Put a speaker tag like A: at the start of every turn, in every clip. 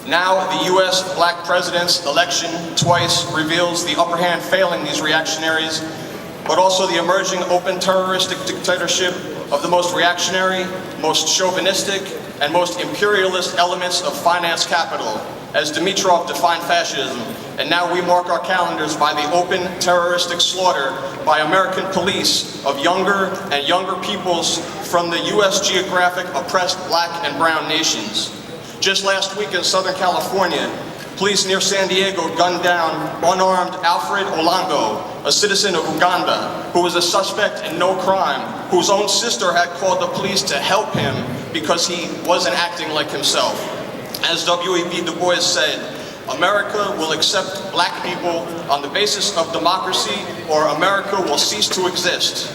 A: Now the U.S. black president's election twice reveals the upper hand failing these reactionaries, but also the emerging open terroristic dictatorship of the most reactionary, most chauvinistic, and most imperialist elements of finance capital, as Dimitrov defined fascism. And now we mark our calendars by the open terroristic slaughter by American police of younger and younger peoples from the U.S. geographic oppressed black and brown nations. Just last week in Southern California, police near San Diego gunned down unarmed Alfred Olango, a citizen of Uganda, who was a suspect in no crime, whose own sister had called the police to help him because he wasn't acting like himself. As W.E.B. Du Bois said, America will accept black people on the basis of democracy, or America will cease to exist.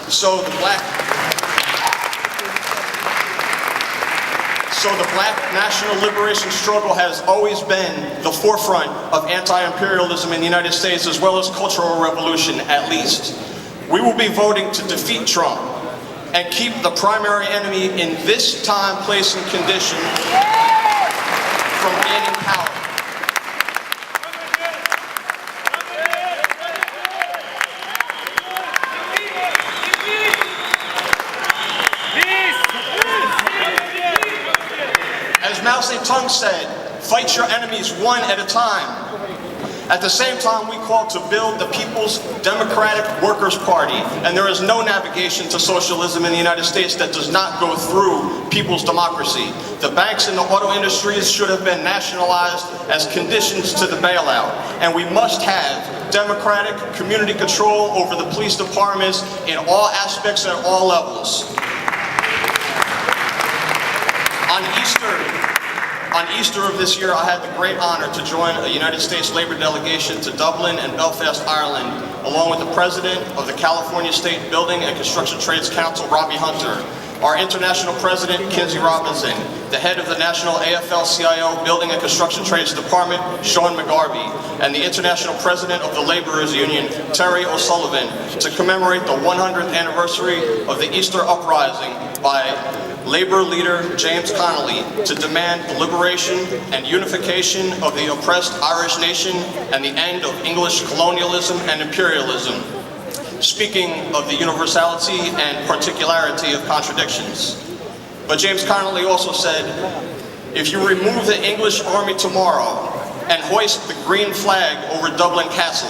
A: So the black national liberation struggle has always been the forefront of anti-imperialism in the United States, as well as cultural revolution, at least. We will be voting to defeat Trump and keep the primary enemy in this time, place, and condition from gaining power. As Mao Zedong said, fight your enemies one at a time. At the same time, we call to build the People's Democratic Workers' Party, and there is no navigation to socialism in the United States that does not go through people's democracy. The banks and the auto industries should have been nationalized as conditions to the bailout, and we must have democratic community control over the police departments in all aspects at all levels. On Easter of this year, I had the great honor to join a United States labor delegation to Dublin and Belfast, Ireland, along with the president of the California State Building and Construction Trades Council, Robbie Hunter, our international president, Kinsey Robinson, the head of the National AFL-CIO Building and Construction Trades Department, Sean McGarvey, and the international president of the Laborers Union, Terry O'Sullivan, to commemorate the 100th anniversary of the Easter Uprising by labor leader James Connolly to demand the liberation and unification of the oppressed Irish nation and the end of English colonialism and imperialism, speaking of the universality and particularity of contradictions. But James Connolly also said, if you remove the English army tomorrow and hoist the green flag over Dublin Castle,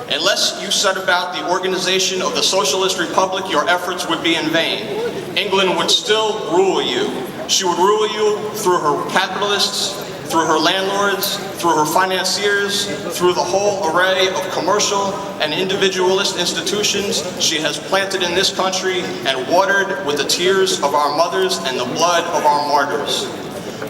A: unless you set about the organization of the Socialist Republic, your efforts would be in vain. England would still rule you. She would rule you through her capitalists, through her landlords, through her financiers, through the whole array of commercial and individualist institutions she has planted in this country and watered with the tears of our mothers and the blood of our martyrs.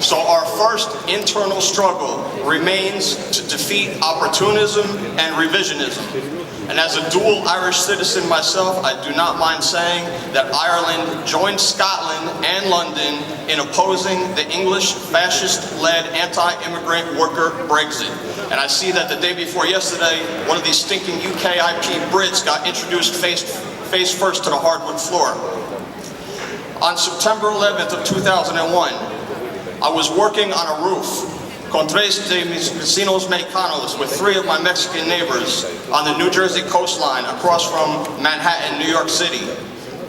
A: So our first internal struggle remains to defeat opportunism and revisionism. And as a dual Irish citizen myself, I do not mind saying that Ireland joined Scotland and London in opposing the English fascist-led anti-immigrant worker Brexit. And I see that the day before yesterday, one of these stinking UKIP Brits got introduced face first to the hardwood floor. On September 11th of 2001, I was working on a roof con tres de mis vecinos mexicanos, with three of my Mexican neighbors on the New Jersey coastline across from Manhattan, New York City,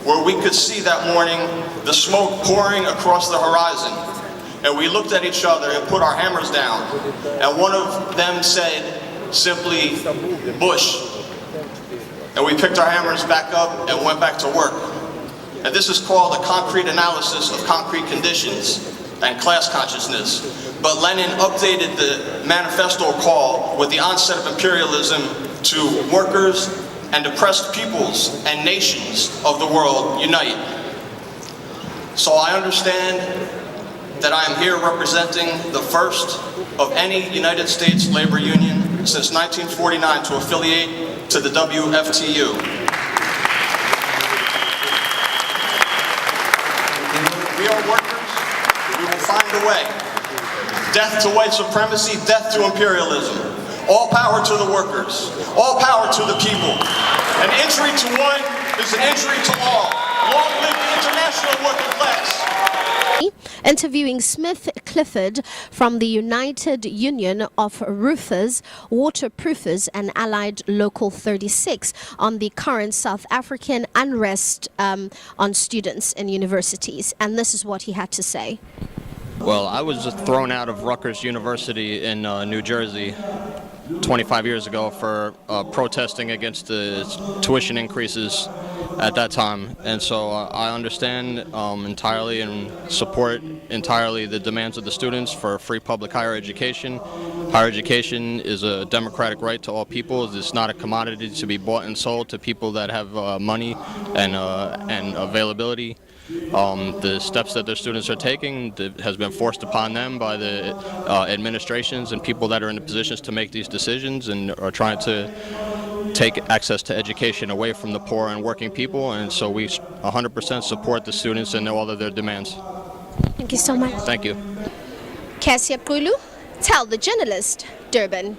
A: where we could see that morning the smoke pouring across the horizon. And we looked at each other and put our hammers down. And one of them said simply, "Bush." And we picked our hammers back up and went back to work. And this is called a concrete analysis of concrete conditions and class consciousness. But Lenin updated the manifesto call with the onset of imperialism to workers and oppressed peoples and nations of the world unite. So I understand that I am here representing the first of any United States labor union since 1949 to affiliate to the WFTU. We are workers, we will find a way. Death to white supremacy, death to imperialism. All power to the workers, all power to the people. An injury to one is an injury to all. Long live the international working class.
B: Interviewing Smith Clifford from the United Union of Roofers, Waterproofers and Allied Local 36 on the current South African unrest on students in universities. And this is what he had to say.
A: Well, I was just thrown out of Rutgers University in New Jersey 25 years ago for protesting against the tuition increases at that time, and so I understand entirely and support entirely the demands of the students for free public higher education. Higher education is a democratic right to all people. It's not a commodity to be bought and sold to people that have money and availability. The steps that the students are taking has been forced upon them by the administrations and people that are in the positions to make these decisions and are trying to take access to education away from the poor and working people, and so we 100% support the students and all of their demands.
B: Thank you so much.
A: Thank you.
B: Cassia Prulu, Tell the Journalist, Durban.